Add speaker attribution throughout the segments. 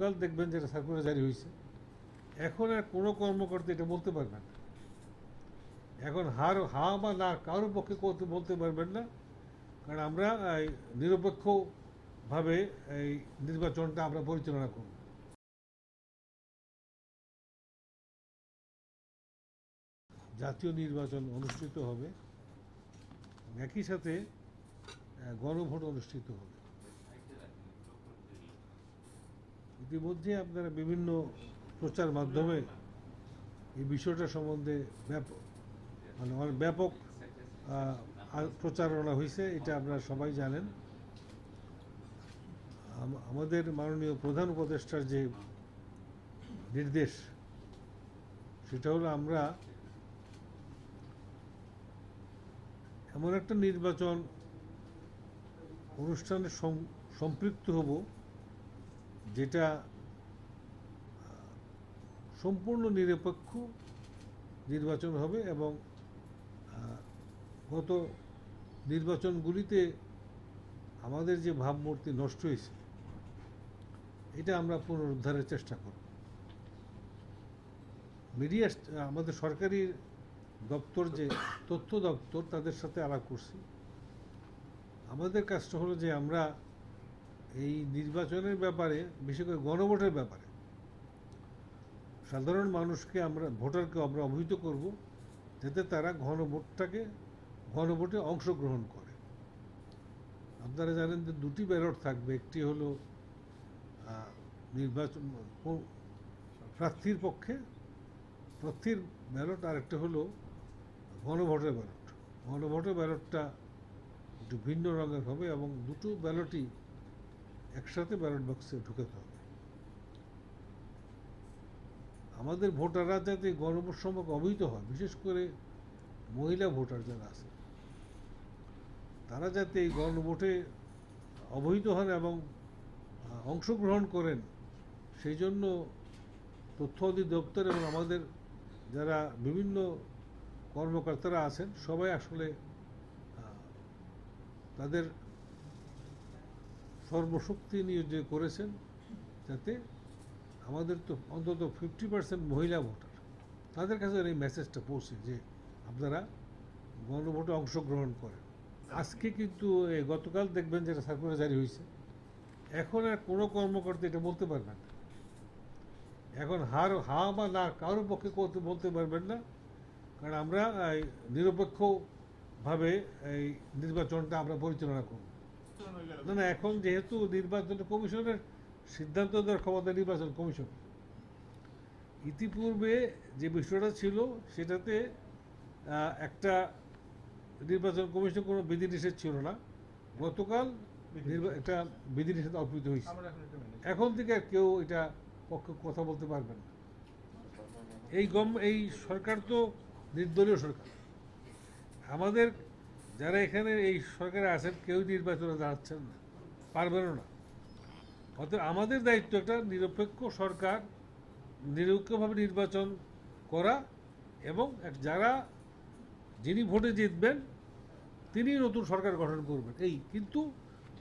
Speaker 1: কাল দেখবেন যেটা সার্কুলার জারি হয়েছে, এখন আর কোনো কর্মকর্তা এটা বলতে পারবেন না। এখন হা বা না কারোর পক্ষে বলতে পারবেন না, কারণ আমরা নিরপেক্ষভাবে এই নির্বাচনটা আমরা পরিচালনা করব। জাতীয় নির্বাচন অনুষ্ঠিত হবে, একই সাথে গণভোট অনুষ্ঠিত হবে। ইতিমধ্যে আপনারা বিভিন্ন প্রচার মাধ্যমে এই বিষয়টা সম্বন্ধে ব্যাপক প্রচারণা হয়েছে, এটা আপনারা সবাই জানেন। আমাদের মাননীয় প্রধান উপদেষ্টার যে নির্দেশ, সেটা হলো আমরা এমন একটা নির্বাচন অনুষ্ঠানে সম্পৃক্ত হব যেটা সম্পূর্ণ নিরপেক্ষ নির্বাচন হবে এবং গত নির্বাচনগুলিতে আমাদের যে ভাবমূর্তি নষ্ট হয়েছে এটা আমরা পুনরুদ্ধারের চেষ্টা করব। মিডিয়া, আমাদের সরকারি দপ্তর, যে তথ্য দপ্তর, তাদের সাথে আলাপ করছি। আমাদের কাজটা হলো যে আমরা এই নির্বাচনের ব্যাপারে, বিশেষ করে গণভোটের ব্যাপারে সাধারণ মানুষকে, ভোটারকে আমরা অবহিত করব, যাতে তারা গণভোটে অংশগ্রহণ করে। আপনারা জানেন যে দুটি ব্যালট থাকবে, একটি হলো নির্বাচন প্রার্থীর পক্ষে প্রার্থীর ব্যালট, আর একটা হলো গণভোটের ব্যালট। গণভোটের ব্যালটটা একটু ভিন্ন রঙের হবে এবং দুটো ব্যালটই একসাথে ব্যালট বক্সে ঢুকাতে হবে। আমাদের ভোটাররা যাতে গণভোট সম্পর্কে অবহিত হয়, বিশেষ করে মহিলা ভোটার যারা আছে, তারা যাতে এই গণভোটে অবহিত হন এবং অংশগ্রহণ করেন, সেই জন্য তথ্য অধিদপ্তর এবং আমাদের যারা বিভিন্ন কর্মকর্তারা আছেন সবাই আসলে তাদের সর্বশক্তি নিয়োজিত করেছেন, যাতে আমাদের তো অন্তত 50% মহিলা ভোটার, তাদের কাছে এই মেসেজটা পৌঁছে যে আপনারা গণভোটে অংশগ্রহণ করেন। আজকে কিন্তু গতকাল দেখবেন যেটা সার্কুলার জারি হয়েছে, এখন আর কোনো কর্মকর্তা এটা বলতে পারবেন না। এখন হা বা না কারোর পক্ষে বলতে পারবেন না, কারণ আমরা নিরপেক্ষভাবে এই নির্বাচনটা আমরা পরিচালনা করব। না, এখন যেহেতু নির্বাচন কমিশনের সিদ্ধান্ত দেওয়ার ক্ষমতা নির্বাচন কমিশন, ইতিপূর্বে যে বিষয়টা ছিল সেটাতে একটা নির্বাচন কমিশন কোনো বিধিনিষেধ ছিল না। গতকাল একটা বিধিনিষেধ অর্পিত হয়েছে। এখন থেকে কেউ এটা পক্ষে কথা বলতে পারবেন না। এই সরকার তো নির্দলীয় সরকার। আমাদের যারা এখানে এই সরকারে আছেন কেউ নির্বাচনে দাঁড়াচ্ছেন না, পারবেনও না। অতএব আমাদের দায়িত্ব একটা নিরপেক্ষ সরকার, নিরপেক্ষভাবে নির্বাচন করা, এবং যিনি ভোটে জিতবেন তিনি নতুন সরকার গঠন করবেন। কিন্তু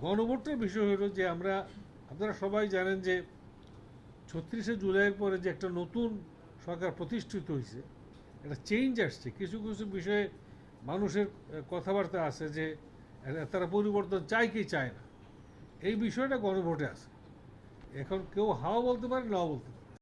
Speaker 1: গণভোটের বিষয় হলো যে আপনারা সবাই জানেন যে 36শে জুলাইয়ের পরে যে একটা নতুন সরকার প্রতিষ্ঠিত হয়েছে, একটা চেঞ্জ আসছে। কিছু কিছু বিষয়ে মানুষের কথাবার্তা আছে যে তারা পরিবর্তন চায় কি চায় না, এই বিষয়টা গণভোটে আছে। এখন কেউ হাও বলতে পারে, নাও বলতে পারে।